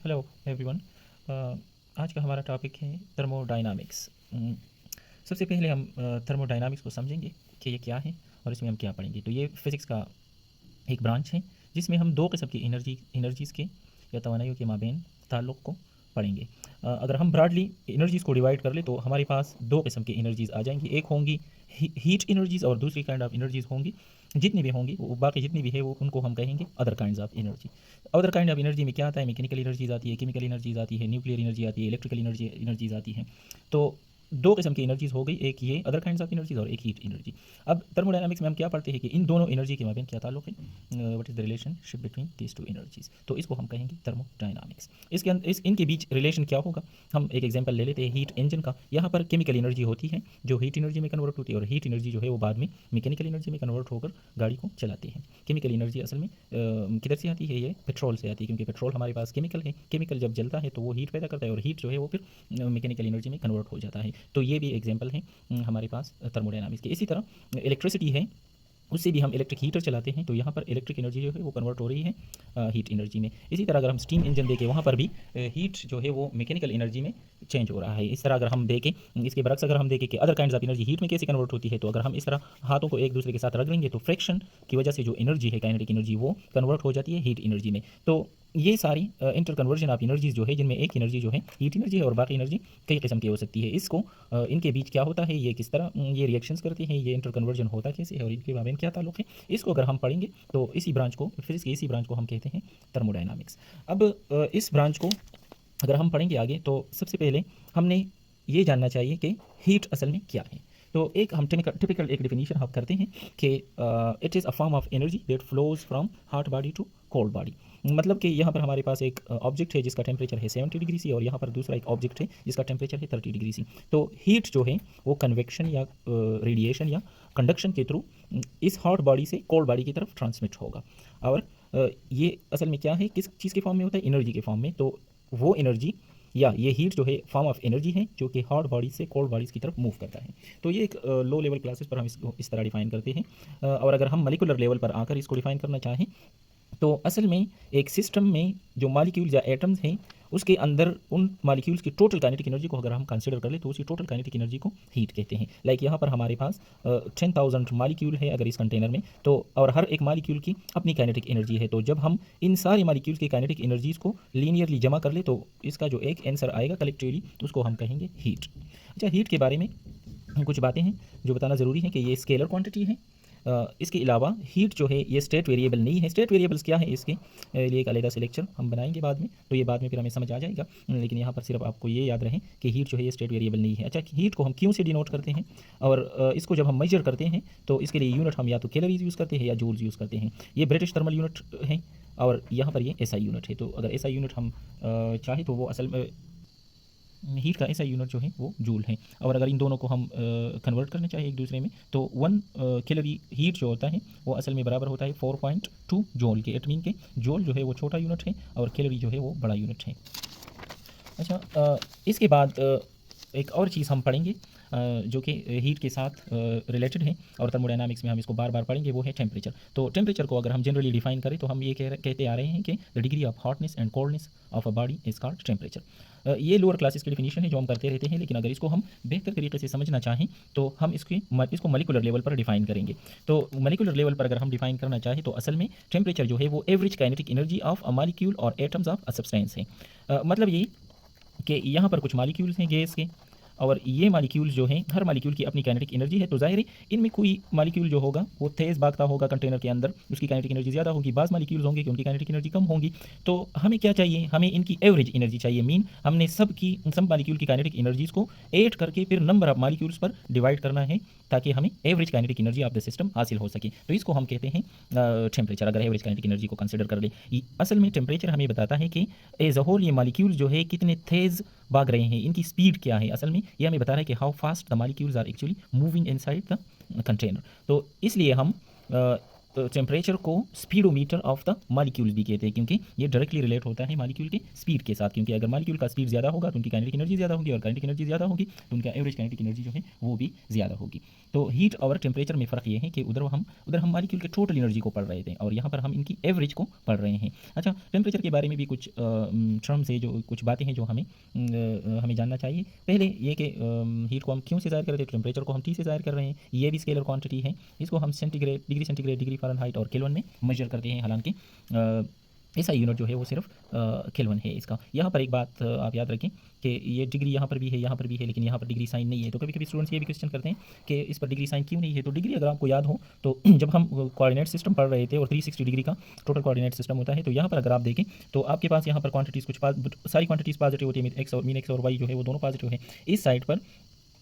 Hello everyone. आज का हमारा टॉपिक है थर्मोडायनामिक्स। सबसे पहले हम थर्मोडायनामिक्स को समझेंगे कि ये क्या है और इसमें हम क्या पढ़ेंगे। तो ये फिज़िक्स का एक ब्रांच है जिसमें हम दो किस्म की एनर्जीज़ के या तवानाइयों के माबेन ताल्लुक़ को पढ़ेंगे। अगर हम ब्रॉडली एनर्जीज़ को डिवाइड कर ले तो हमारे पास दो किस्म की एनर्जीज़ आ जाएंगी। एक होंगी हीट एनर्जीज़ और दूसरी काइंड ऑफ एनर्जीज़ होंगी। जितनी भी होंगी वो बाकी जितनी भी है वो उनको हम कहेंगे other kinds of energy. Other kind of energy में क्या आता है? मैकेनिकल एनर्जीज आती है, केमिकल एनर्जीज आती है, न्यूक्लियर एनर्जी आती है, इलेक्ट्रिकल एनर्जीज आती हैं। तो दो किस्म की एनर्जीज हो गई, एक ये अदर काइंड्स ऑफ एनर्जीज और एक हीट एनर्जी। अब थर्मोडायनामिक्स में हम क्या पढ़ते हैं कि इन दोनों एनर्जी के माबेन क्या ताल्लुक है, what is the relationship between these two energies. तो इसको हम कहेंगे थर्मोडायनामिक्स। इसके इनके बीच रिलेशन क्या होगा, हम एक एग्जांपल ले लेते हैं हीट इंजन का। यहाँ पर केमिकल एनर्जी होती है जो हीट एनर्जी में कन्वर्ट होती है और हीट एनर्जी जो है वो बाद में मैकेनिकल एनर्जी में कन्वर्ट होकर गाड़ी को चलाती है। केमिकल एनर्जी असल में किधर से आती है? ये पेट्रोल से आती है, क्योंकि पेट्रोल हमारे पास केमिकल है। केमिकल जब जलता है तो वो हीट पैदा करता है और हीट जो है वो फिर मैकेनिकल एनर्जी में कन्वर्ट हो जाता है। तो ये भी एग्जांपल है हमारे पास थर्मोडायनामिक्स के। इसी तरह इलेक्ट्रिसिटी है, उससे भी हम इलेक्ट्रिक हीटर चलाते हैं तो यहाँ पर इलेक्ट्रिक एनर्जी जो है वो कन्वर्ट हो रही है हीट एनर्जी में। इसी तरह अगर हम स्टीम इंजन देखें वहाँ पर भी हीट जो है वो मैकेनिकल एनर्जी में चेंज हो रहा है। इस तरह अगर हम देखें, इसके बरक्स अगर हम देखें कि other kinds of energy heat में कैसे कन्वर्ट होती है, तो अगर हम इस तरह हाथों को एक दूसरे के साथ रगड़ेंगे तो फ्रिक्शन की वजह से जो एनर्जी है, काइनेटिक एनर्जी, वो कन्वर्ट हो जाती है हीट एनर्जी में। तो ये सारी इंटर कन्वर्जन ऑफ एनर्जीज जो है, जिनमें एक एनर्जी जो है हीट एनर्जी है और बाकी एनर्जी कई किस्म की हो सकती है। इसको इनके बीच क्या होता है, ये किस तरह ये रिएक्शंस करते हैं, ये इंटर कन्वर्जन होता कैसे है और इनके बारे में क्या ताल्लुक है, इसको अगर हम पढ़ेंगे तो इसी ब्रांच को, फिजिक्स के इसी ब्रांच को हम कहते हैं थर्मोडायनामिक्स। अब इस ब्रांच को अगर हम पढ़ेंगे आगे तो सबसे पहले हमने ये जानना चाहिए कि हीट असल में क्या है। तो एक हम टिपिकल एक डिफिनीशन हम करते हैं कि it is a form of energy that flows from hot body to cold body. मतलब कि यहाँ पर हमारे पास एक ऑब्जेक्ट है जिसका टेम्परेचर है 70 डिग्री सी और यहाँ पर दूसरा एक ऑब्जेक्ट है जिसका टेम्परेचर है 30 डिग्री सी। तो हीट जो है वो कन्वेक्शन या रेडिएशन या कंडक्शन के थ्रू इस हॉट बॉडी से कोल्ड बॉडी की तरफ ट्रांसमिट होगा। और ये असल में क्या है, किस चीज़ के फॉर्म में होता है? एनर्जी के फॉर्म में। तो वो एनर्जी या ये हीट जो है फॉर्म ऑफ एनर्जी है जो कि हॉट बॉडी से कोल्ड बॉडीज़ की तरफ मूव करता है। तो ये एक लो लेवल क्लासेस पर हम इसको इस तरह डिफाइन करते हैं। और अगर हम मॉलिक्यूलर लेवल पर आकर इसको डिफाइन करना चाहें तो असल में एक सिस्टम में जो मॉलिक्यूल्स या एटम्स हैं उसके अंदर उन मॉलिक्यूल्स की टोटल काइनेटिक एनर्जी को अगर हम कंसीडर कर ले तो उसी टोटल काइनेटिक एनर्जी को हीट कहते हैं। लाइक यहाँ पर हमारे पास 10,000 मॉलिक्यूल है अगर इस कंटेनर में, तो और हर एक मॉलिक्यूल की अपनी काइनेटिक एनर्जी है। तो जब हम इन सारे मॉलिक्यूल्स की काइनेटिक एनर्जीज़ को लीनियरली जमा कर ले तो इसका जो एक आंसर आएगा कलेक्टिवली उसको हम कहेंगे हीट। अच्छा, हीट के बारे में कुछ बातें हैं जो बताना ज़रूरी है कि ये स्केलर क्वांटिटी है। इसके अलावा हीट जो है ये स्टेट वेरिएबल नहीं है। स्टेट वेरिएबल्स क्या है इसके लिए एक अलग से लेक्चर हम बनाएंगे बाद में, तो ये बाद में फिर हमें समझ आ जाएगा। लेकिन यहाँ पर सिर्फ आपको ये याद रहे कि हीट जो है ये स्टेट वेरिएबल नहीं है। अच्छा, हीट को हम क्यों से डिनोट करते हैं और इसको जब हम मेजर करते हैं तो इसके लिए यूनिट हम या तो कैलोरीज यूज़ करते हैं या जूल्स यूज़ करते हैं। ये ब्रिटिश थर्मल यूनिट है और यहाँ पर ये एसआई यूनिट है। तो अगर एसआई यूनिट हम चाहे तो वो असल में हीट का ऐसा यूनिट जो है वो जूल है। और अगर इन दोनों को हम कन्वर्ट करना चाहें एक दूसरे में तो 1 कैलोरी हीट जो होता है वो असल में बराबर होता है 4.2 जूल के। इट मीन के जूल जो है वो छोटा यूनिट है और कैलोरी जो है वो बड़ा यूनिट है। अच्छा, इसके बाद एक और चीज़ हम पढ़ेंगे जो कि हीट के साथ रिलेटेड है और थर्मोडायनामिक्स में हम इसको बार बार पढ़ेंगे, वो है टेम्परेचर। तो टेम्परेचर को अगर हम जनरली डिफाइन करें तो हम ये कहते आ रहे हैं कि the degree of hotness and coldness of a body is called temperature. ये लोअर क्लासेस की डिफिनीशन है जो हम करते रहते हैं, लेकिन अगर इसको हम बेहतर तरीके से समझना चाहें तो हम इसको मॉलिक्यूलर लेवल पर डिफाइन करेंगे। तो मॉलिक्यूलर लेवल पर अगर हम डिफाइन करना चाहें तो असल में टेम्परेचर जो है वो average kinetic energy of a molecule और एटम्स ऑफ अ सब्सटेंस है। मतलब ये कि यहाँ पर कुछ मॉलिक्यूल्स हैं गैस के और ये मॉलिक्यूल्स जो हैं हर मॉलिक्यूल की अपनी काइनेटिक एनर्जी है। तो जाहिर है इनमें कोई मॉलिक्यूल जो होगा वो तेज़ भागता होगा कंटेनर के अंदर, उसकी काइनेटिक एनर्जी ज़्यादा होगी। बाज़ मॉलिक्यूल्स होंगे कि उनकी काइनेटिक एनर्जी कम होगी। तो हमें क्या चाहिए, हमें इनकी एवरेज एनर्जी चाहिए। मीन हमने सब मॉलिक्यूल की काइनेटिक एनर्जीज़ को ऐड करके फिर नंबर ऑफ मॉलिक्यूल्स पर डिवाइड करना है ताकि हमें average kinetic energy of the system हासिल हो सके। तो इसको हम कहते हैं टेम्परेचर, अगर एवरेज काइनेटिक एनर्जी को कंसिडर कर ले। असल में टेम्परेचर हमें बताता है कि एज अ होल ये मॉलिक्यूल जो है कितने तेज़ भाग रहे हैं, इनकी स्पीड क्या है। असल में ये हमें बता रहा है कि how fast the molecules are actually moving inside the container. तो इसलिए हम टेम्परेचर को स्पीडोमीटर ऑफ द मालिक्यूल भी कहते हैं, क्योंकि ये डायरेक्टली रिलेट होता है मालिक्यूल के स्पीड के साथ, क्योंकि अगर मालिक्यूल का स्पीड ज़्यादा होगा तो उनकी काइनेटिक एनर्जी ज़्यादा होगी, और काइनेटिक एनर्जी ज़्यादा होगी तो उनका एवरेज काइनेटिक एनर्जी जो है वो भी ज़्यादा होगी। तो हीट और टेम्परेचर में फ़र्क ये है कि उधर हम मालिक्यूल के टोटल एनर्जी को पढ़ रहे थे और यहाँ पर हम इनकी एवरेज को पढ़ रहे हैं। अच्छा, टेम्परेचर के बारे में भी कुछ टर्म्स है, जो कुछ बातें हैं जो हमें जानना चाहिए। पहले ये कि हीट को हम क्यों से ज़ाहिर कर रहे थे, टेम्परेचर को हम टी से ज़ाहिर कर रहे हैं, ये भी स्केलर क्वांटिटी है। इसको हम सेंटीग्रेड, डिग्री फ़ारेनहाइट और केल्विन में मेजर करते हैं, हालांकि ऐसा यूनिट जो है वो सिर्फ केल्विन है इसका। यहाँ पर एक बात आप याद रखें कि ये डिग्री यहाँ पर भी है, यहाँ पर भी है, लेकिन यहाँ पर डिग्री साइन नहीं है। तो कभी कभी स्टूडेंट्स ये भी क्वेश्चन करते हैं कि इस पर डिग्री साइन क्यों नहीं है। तो डिग्री अगर आपको याद हो तो जब हम कोऑर्डिनेट सिस्टम पढ़ रहे थे और 360 डिग्री का टोटल कोऑर्डिनेट सिस्टम होता है, तो यहाँ पर अगर आप देखें तो आपके पास यहाँ पर क्वांटिटीज़ सारी क्वांटिटीज़ पॉजिटिव होती है। मीन एक्स और वाई जो है वो दोनों पॉजिटिव है। इस साइड पर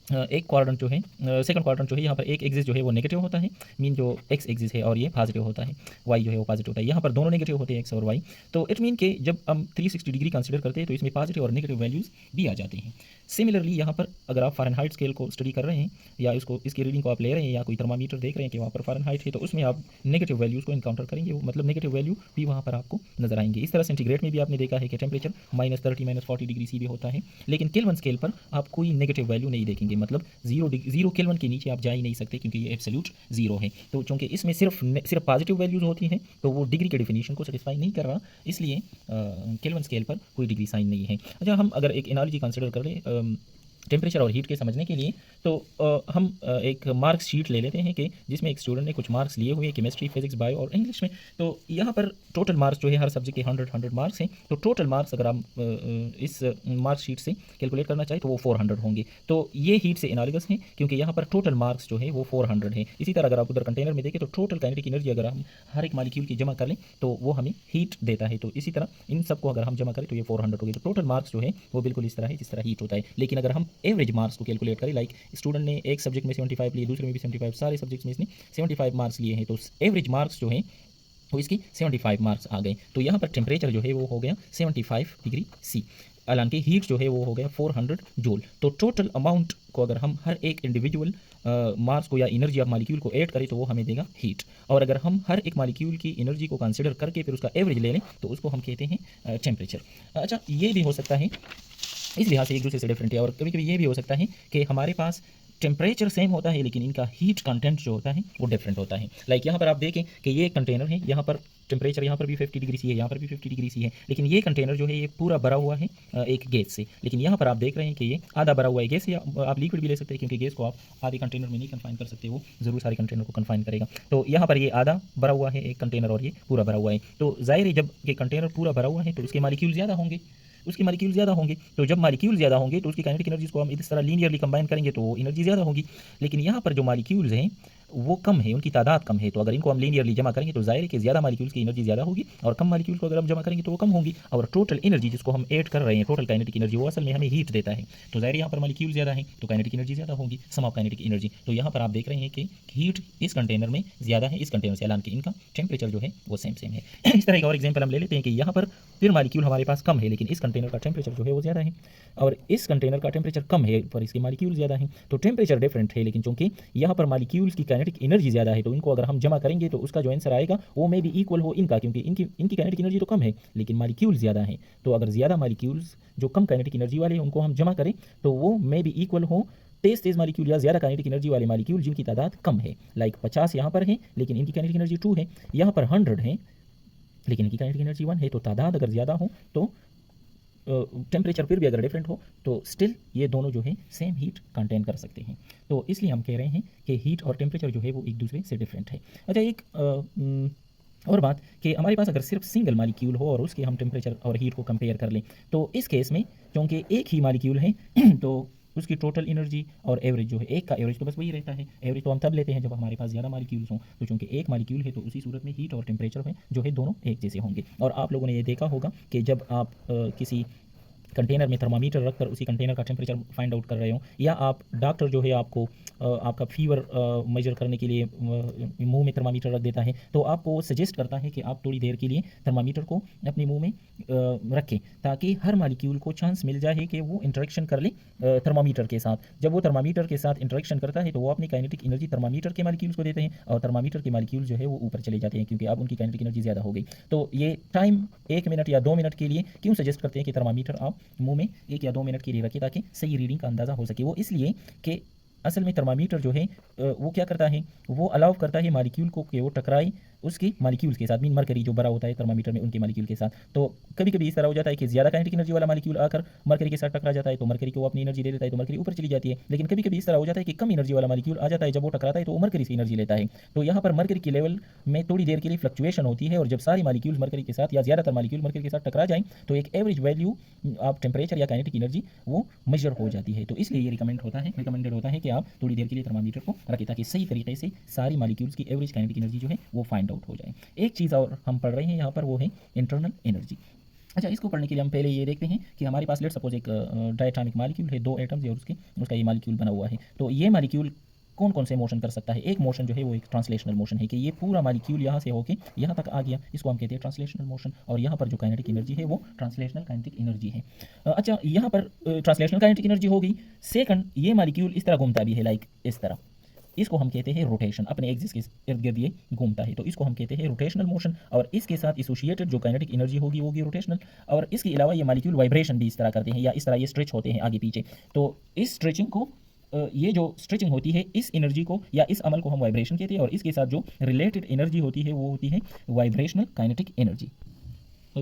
एक क्वाड्रेंट जो है, सेकंड क्वाड्रेंट जो है, यहाँ पर एक एक्सिस जो है वो नेगेटिव होता है, मीन जो एक्स एक्सिस है, और ये पॉजिटिव होता है, वाई जो है वो पॉजिटिव होता है। यहाँ पर दोनों नेगेटिव होते हैं, एक्स और वाई। तो इट मीन के जब हम 360 डिग्री कंसीडर करते हैं तो इसमें पॉजिटिव और नेगेटिव वैल्यूज़ भी आ जाते हैं। सिमिलरली यहाँ पर अगर आप फ़ारेनहाइट स्केल को स्टडी कर रहे हैं या इसकी रीडिंग को आप ले रहे हैं या कोई थर्मामीटर देख रहे हैं कि वहाँ पर फ़ारेनहाइट है, तो उसमें आप नेगेटिव वैल्यूज़ को इनकाउंटर करेंगे, मतलब नेगेटिव वैल्यू भी वहाँ पर आपको नजर आएंगे। इस तरह सेंटीग्रेड में भी आपने देखा है कि टेम्परेचर -30 -40 डिग्री सी भी होता है, लेकिन केल्विन स्केल पर आप कोई नेगेटिव वैल्यू नहीं देखेंगे, मतलब जीरो केल्विन के नीचे आप जा ही नहीं सकते, क्योंकि ये एब्सोल्यूट जीरो है। तो चूंकि इसमें सिर्फ पॉजिटिव वैल्यूज होती हैं तो वो डिग्री के डिफिनीशन को सेटिस्फाई नहीं कर रहा, इसलिए केल्विन स्केल पर कोई डिग्री साइन नहीं है। अच्छा, हम अगर एक एनालॉजी कंसिडर कर लें टेम्परेचर और हीट के समझने के लिए, तो हम एक मार्क्स शीट ले लेते हैं कि जिसमें एक स्टूडेंट ने कुछ मार्क्स लिए हुए केमिस्ट्री, फिजिक्स, बायो और इंग्लिश में। तो यहाँ पर टोटल मार्क्स जो है हर सब्जेक्ट के 100 मार्क्स हैं। तो टोटल मार्क्स अगर हम इस मार्क्स शीट से कैलकुलेट करना चाहें तो वो 400 होंगे। तो ये हीट से एनालिगस है, क्योंकि यहाँ पर टोटल मार्क्स जो है वो 400 है। इसी तरह अगर आप उधर कंटेनर में देखें तो टोटल काइनेटिक एनर्जी अगर हम हर एक मालिक्यूल की जमा कर लें तो वो हमें हीट देता है। तो इसी तरह इन सबको अगर हम जमा करें तो ये 400 होगी। तो टोटल मार्क्स जो है वो बिल्कुल इस तरह है जिस तरह हीट होता है। लेकिन अगर हम एवरेज मार्क्स को कैलकुलेट करें, लाइक स्टूडेंट ने एक सब्जेक्ट में 75 लिए, दूसरे में भी 75, सारे सब्जेक्ट्स में इसने 75 मार्क्स लिए हैं, तो एवरेज मार्क्स जो हैं वो इसकी 75 मार्क्स आ गए। तो यहाँ पर टेम्परेचर जो है वो हो गया 75 डिग्री सी, हालांकि हीट जो है वो हो गया 400 जूल। तो टोटल अमाउंट को अगर हम हर एक इंडिविजुअल मास को या एनर्जी ऑफ मालिक्यूल को ऐड करें तो वो हमें देगा हीट। और अगर हम हर एक मालिक्यूल की एनर्जी को कंसिडर करके फिर उसका एवरेज ले लें तो उसको हम कहते हैं टेम्परेचर। अच्छा, ये भी हो सकता है, इस लिहाज से एक दूसरे से डिफरेंट है। और कभी कभी ये भी हो सकता है कि हमारे पास टेम्परेचर सेम होता है लेकिन इनका हीट कंटेंट जो होता है वो डिफरेंट होता है। लाइक यहाँ पर आप देखें कि ये एक कंटेनर है, यहाँ पर टेम्परेचर यहाँ पर भी 50 डिग्री सी है, यहाँ पर भी 50 डिग्री सी है, लेकिन ये कंटेनर जो है ये पूरा भरा हुआ है एक गैस से। लेकिन यहाँ पर आप देख रहे हैं कि ये आधा भरा हुआ है गैस, या आप लिक्विड भी ले सकते हैं, क्योंकि गैस को आप आधे कंटेनर में नहीं कन्फाइन कर सकते, वो जरूर सारे कंटेनर को कन्फाइन करेगा। तो यहाँ पर ये आधा भरा हुआ है एक कंटेनर और ये पूरा भरा हुआ है। तो जाहिर है जब ये कंटेनर पूरा भरा हुआ है तो उसके मालिक्यूल ज़्यादा होंगे, उसके मालिक्यूल ज़्यादा होंगे। तो जब मालिक्यूल ज़्यादा होंगे तो उसकी काइनेटिक एनर्जी को हम इस तरह लीनियरली कंबाइन करेंगे तो एनर्जी ज़्यादा होगी। लेकिन यहाँ पर जो मालिक्यूल्स हैं वो कम है, उनकी तादाद कम है, तो अगर इनको हम लीनियरली जमा करेंगे तो जाहिर है कि ज़्यादा मालिक्यूल्स की एनर्जी ज़्यादा होगी और कम मालिक्यूल्स को अगर हम जमा करेंगे तो वो कम होगी। और टोटल एनर्जी जिसको हम ऐड कर रहे हैं, टोटल काइनेटिक एनर्जी, वो असल में हमें हीट देता है। तो जाहिर है यहाँ पर मालिक्यूल ज़्यादा है तो काइनेटिक एनर्जी ज़्यादा होगी, सम ऑफ काइनेटिक एनर्जी। तो यहाँ पर आप देख रहे हैं कि हीट इस कंटेनर में ज़्यादा है इस कंटेनर से, हालांकि इनका टेम्परेचर जो है वो सेम है। इस तरह एक और एग्जाम्पल हम ले लेते हैं कि यहाँ पर फिर मालिक्यूल हमारे पास कम है लेकिन इस कंटेनर का टेम्परेचर जो है वो ज़्यादा है, और इस कंटेनर का टेम्परेचर कम है पर इसके मालिक्यूल ज़्यादा है। तो टेम्परेचर डिफरेंट है, लेकिन चूंकि यहाँ पर मालिक्यूल्स की काइनेटिक एनर्जी ज़्यादा है तो इनको अगर हम जमा करेंगे तो उसका जो आंसर आएगा वो मे भी इक्वल हो इनका, क्योंकि इनकी काइनेटिक एनर्जी तो कम है लेकिन मालिक्यूल ज़्यादा है। तो अगर ज़्यादा मालिक्यूल्स जो कम काइनेटिक एनर्जी वाले हैं उनको हम जमा करें तो वो मे भी इक्वल हो तेज मालिक्यूल या ज़्यादा काइनेटिक एनर्जी वाले मालिक्यूल जिनकी तादाद कम है। लाइक 50 यहाँ पर है लेकिन इनकी काइनेटिक एनर्जी 2 है, यहाँ पर 100 है लेकिन इनकी काइनेटिक एनर्जी 1 है। तो तादाद अगर ज़्यादा हो तो टेम्परेचर फिर भी अगर डिफरेंट हो तो स्टिल ये दोनों जो है सेम हीट कंटेन कर सकते हैं। तो इसलिए हम कह रहे हैं कि हीट और टेम्परेचर जो है वो एक दूसरे से डिफरेंट है। अच्छा, एक और बात कि हमारे पास अगर सिर्फ सिंगल मालिक्यूल हो और उसके हम टेम्परेचर और हीट को कंपेयर कर लें तो इस केस में क्योंकि एक ही मालिक्यूल है तो उसकी टोटल एनर्जी और एवरेज जो है, एक का एवरेज तो बस वही रहता है, एवरेज तो हम तब लेते हैं जब हमारे पास ज़्यादा मालिक्यूल्स हों। तो चूंकि एक मालिक्यूल है तो उसी सूरत में हीट और टेम्परेचर में जो है दोनों एक जैसे होंगे। और आप लोगों ने ये देखा होगा कि जब आप किसी कंटेनर में थर्मामीटर रखकर उसी कंटेनर का टेम्परेचर फाइंड आउट कर रहे हो, या आप डॉक्टर जो है आपको आपका फीवर मेजर करने के लिए मुंह में थर्मामीटर रख देता है, तो आपको सजेस्ट करता है कि आप थोड़ी देर के लिए थर्मामीटर को अपने मुंह में रखें, ताकि हर मालिक्यूल को चांस मिल जाए कि वो इंटरेक्शन कर ले थर्मामीटर के साथ। जब वो थर्मामीटर के साथ इंटरेक्शन करता है तो वो अपनी काइनेटिक एनर्जी थर्मामीटर के मालिक्यूल्स को देते हैं, और थर्मामीटर के मालिक्यूल जो है वो ऊपर चले जाते हैं, क्योंकि अब उनकी काइनेटिक एनर्जी ज़्यादा हो गई। तो ये टाइम 1 मिनट या 2 मिनट के लिए क्यों सजेस्ट करते हैं कि थर्मामीटर आप मुंह में 1 या 2 मिनट के लिए रखें, ताकि सही रीडिंग का अंदाज़ा हो सके। वो इसलिए कि असल में थर्मामीटर जो है वो क्या करता है, वो अलाउ करता है मालिक्यूल को कि वो टकराए उसके मालिक्यूल्स के साथ, मीन मरकरी जो भरा होता है थर्मामीटर में उनके मालिक्यूल के साथ। तो कभी कभी इस तरह हो जाता है कि ज़्यादा काइनेटिक एनर्जी वाला मालिक्यूल आकर मरकरी के साथ टकरा जाता है, तो मरकरी को अपनी एनर्जी दे देता है, तो मरकरी ऊपर चली जाती है। लेकिन कभी कभी इस तरह हो जाता है कि कम एनर्जी वाला मालिक्यूल आ जाता है, जब वो टकराता है तो वो मरकरी से एनर्जी लेता है। तो यहाँ पर मरकरी की लेवल में थोड़ी देर के लिए फ्लक्चुएशन होती है, और जब सारी मालिक्यूल मरकरी के साथ या ज़्यादातर मालिक्यूल मरकरी के साथ टकरा जाएं तो एक एवरेज वैल्यू आप टेम्परेचर या काइनेटिक एनर्जी वो मेजर हो जाती है। तो इसलिए ये रिकमेंडेड होता है कि आप थोड़ी देर के लिए थर्मामीटर को रखें, ताकि सही तरीके से सारी मालिक्यूल्स की एवरेज काइनेटिक एनर्जी जो है वो फाइंड आउट हो जाए। एक चीज़ और हम पढ़ रहे हैं यहाँ पर, वो है इंटरनल एनर्जी। अच्छा, इसको पढ़ने के लिए हम पहले ये देखते हैं कि हमारे पास लेट सपोज एक डायटोमिक मालिक्यूल है, 2 एटम्स है, और उसका ये मालिक्यूल बना हुआ है। तो ये मालिक्यूल कौन कौन से मोशन कर सकता है? एक मोशन जो है वो एक ट्रांसलेशनल मोशन है, कि ये पूरा मालिक्यूल यहाँ से होके यहाँ तक आ गया, इसको हम कहते हैं ट्रांसलेशनल मोशन। और यहाँ पर जो काइनेटिक एनर्जी है वो ट्रांसलेशनल काइनेटिक एनर्जी है। अच्छा, यहाँ पर ट्रांसलेशनल काइनेटिक एनर्जी हो गई। सेकंड, ये मालिक्यूल इस तरह घूमता भी है, लाइक इस तरह, इसको हम कहते हैं रोटेशन, अपने एक्सिस के इर्द गिर्द ये घूमता है, तो इसको हम कहते हैं रोटेशनल मोशन। और इसके साथ एसोसिएटेड जो काइनेटिक एनर्जी होगी वो होगी रोटेशनल। और इसके अलावा ये मालिक्यूल वाइब्रेशन भी इस तरह करते हैं, या इस तरह ये स्ट्रेच होते हैं आगे पीछे। तो इस स्ट्रेचिंग को ये जो स्ट्रेचिंग होती है, इस एनर्जी को या इस अमल को हम वाइब्रेशन कहते हैं, और इसके साथ जो रिलेटेड एनर्जी होती है वो होती है वाइब्रेशनल काइनेटिक एनर्जी।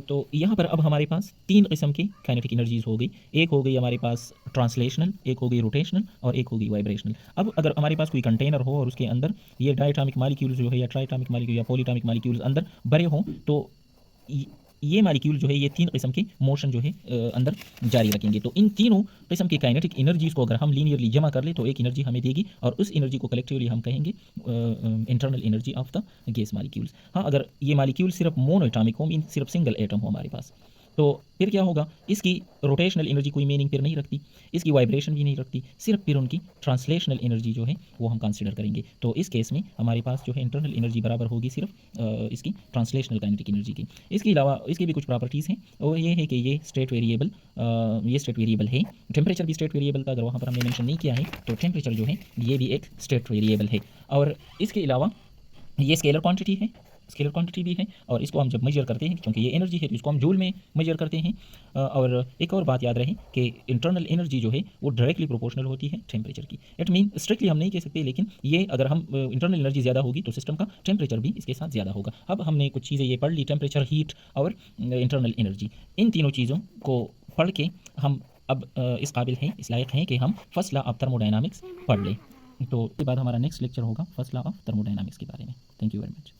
तो यहाँ पर अब हमारे पास 3 किस्म की काइनेटिक एनर्जीज हो गई। एक हो गई हमारे पास ट्रांसलेशनल, एक हो गई रोटेशनल, और एक हो गई वाइब्रेशनल। अब अगर हमारे पास कोई कंटेनर हो और उसके अंदर ये डायटोमिक मालिक्यूल्स जो है, या ट्राइटोमिक मालिक्यूल या पॉलीटोमिक मालिक्यूल्स अंदर भरे हों, तो ये मालिक्यूल जो है ये 3 किस्म के मोशन जो है अंदर जारी रखेंगे। तो इन तीनों किस्म की काइनेटिक एनर्जीज को अगर हम लीनियरली जमा कर ले तो एक एनर्जी हमें देगी, और उस एनर्जी को कलेक्टिवली हम कहेंगे internal energy of the gas molecules. हाँ, अगर ये मालिक्यूल सिर्फ मोनोएटॉमिक हो, मीन सिर्फ सिंगल एटम हो हमारे पास, तो फिर क्या होगा, इसकी रोटेशनल एनर्जी कोई मीनिंग फिर नहीं रखती, इसकी वाइब्रेशन भी नहीं रखती, सिर्फ फिर उनकी ट्रांसलेशनल एनर्जी जो है वो हम कंसिडर करेंगे। तो इस केस में हमारे पास जो है इंटरनल एनर्जी बराबर होगी सिर्फ इसकी ट्रांसलेशनल काइनेटिक एनर्जी की। इसके अलावा इसकी भी कुछ प्रॉपर्टीज़ हैं, और ये है कि ये स्टेट वेरिएबल है। टेम्परेचर भी स्टेट वेरिएबल था, अगर वहाँ पर हमने मेंशन नहीं किया है तो टेम्परेचर जो है ये भी एक स्टेट वेरिएबल है। और इसके अलावा ये स्केलर क्वांटिटी भी है, और इसको हम जब मेजर करते हैं, क्योंकि ये एनर्जी है तो इसको हम जूल में मेजर करते हैं। और एक और बात याद रहे कि इंटरनल एनर्जी जो है वो डायरेक्टली प्रोपोर्शनल होती है टेम्परेचर की। इट मीन स्ट्रिक्टली हम नहीं कह सकते, लेकिन ये अगर हम इंटरनल एनर्जी ज़्यादा होगी तो सिस्टम का टेम्परेचर भी इसके साथ ज़्यादा होगा। अब हमने कुछ चीज़ें ये पढ़ ली, टेम्परेचर, हीट और इंटरनल एनर्जी। इन तीनों चीज़ों को पढ़ के हम अब इस काबिल हैं, इस लायक हैं कि हम फर्स्ट लॉ ऑफ थर्मोडायनामिक्स पढ़ लें। तो इसके बाद हमारा नेक्स्ट लेक्चर होगा फर्स्ट लॉ ऑफ थर्मोडायनामिक्स के बारे में। Thank you very much.